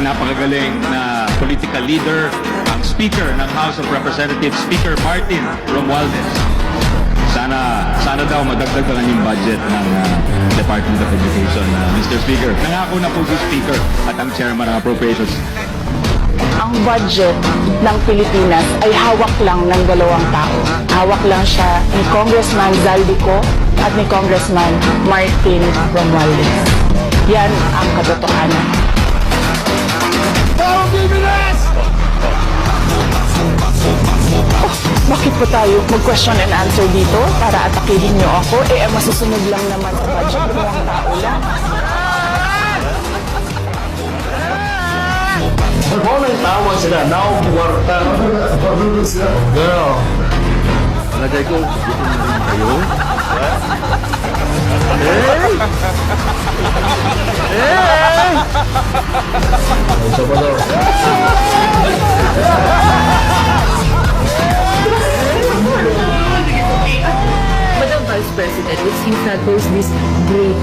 Napakagaling na political leader, ang Speaker ng House of Representatives, Speaker Martin Romualdez. Sana daw madagdag ang kanyang budget ng Department of Education. Mr. Speaker, nangako na po si Speaker at ang Chairman ng Appropriations. Ang budget ng Pilipinas ay hawak lang ng dalawang tao. Hawak lang siya ni Congressman Zaldico at ni Congressman Martin Romualdez. Yan ang katotohanan. Bakit po tayo mag-question and answer dito para atakihin niyo ako? Ang masusunod lang naman sa budget ng mga tao lang. Kung may tawag sila, nakukuwarta. Girl. Nalagay ko, gusto mo rin kayo? Isa pa daw. Madam Vice President, it seems that there's this great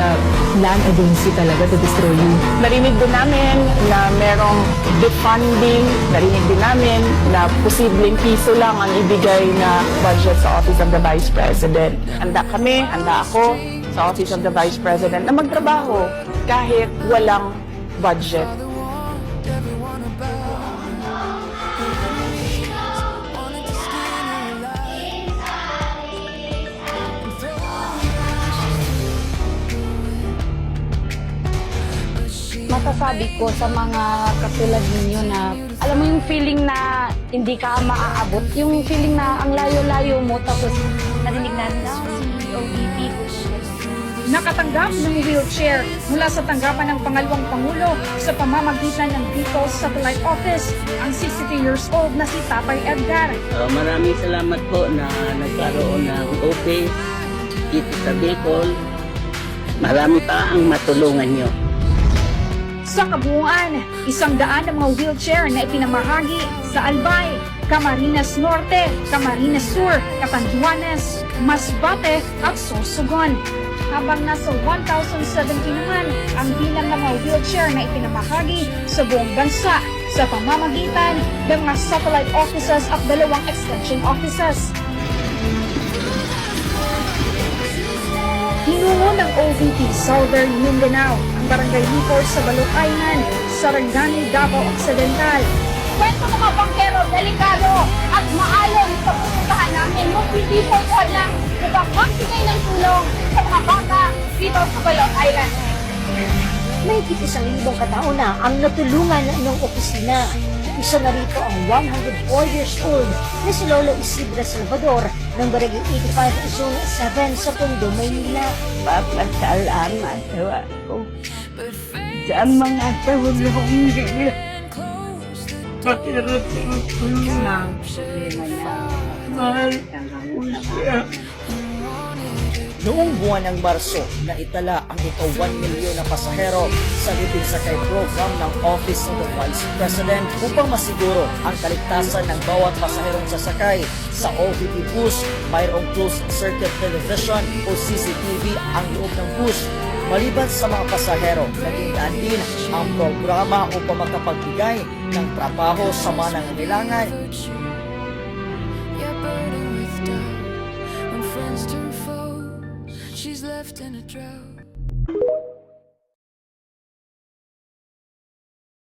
plan against you talaga to destroy you. Narinig din namin na merong defunding, narinig din namin na posibleng piso lang ang ibigay na budget sa Office of the Vice President. Handa kami, handa ako sa Office of the Vice President na magtrabaho kahit walang budget. Masasabi ko sa mga katulad ninyo na alam mo yung feeling na hindi ka maaabot, yung feeling na ang layo-layo mo tapos narinig natin na si OVP Nakatanggap ng wheelchair mula sa tanggapan ng pangalawang Pangulo sa pamamagitan ng People's Satellite Office ang 62 years old na si Tatay Edgar. Maraming salamat po na nagkaroon ng office dito sa Bicol. Marami pa ang matulungan nyo. Sa kabuuan, 100 ang mga wheelchair na ipinamahagi sa Albay, Camarines Norte, Camarines Sur, Catanduanes, Masbate at Sorsogon. Habang nasa 1,070 naman ang bilang ng mga wheelchair na ipinamahagi sa buong bansa sa pamamagitan ng mga satellite offices at 2 extension offices. Hinungo ng OVP Southern Mindanao ang Barangay Licor sa Balot Island, Sarangani, Davao Occidental. kwento ng mga bangkero, delikado at maayong pagpupuntahan namin yung hindi po lang upang magbigay ng tulong sa mga bata dito sa Balot Island. May 1,000 katao na ang natulungan ng opisina. Isa na rito ang 104 years old na si Lolo Isidra Salvador ng Barangay 85 Zone 7 sa Tondo, Maynila. Papasalamat ako sa mga tulong nila. Pakirating ko ng mahal ko siya. Noong buwan ng Marso, naitala ang ito 1 milyon na pasahero sa libreng sakay program ng Office of the Vice President upang masiguro ang kaligtasan ng bawat pasaherong sasakay. Sa OVP bus, mayroong closed circuit television o CCTV ang loob ng bus. Maliban sa mga pasahero, naging daan din ang programa upang makapagbigay ng trabaho sa mga nangangailangan. She's left in a drought.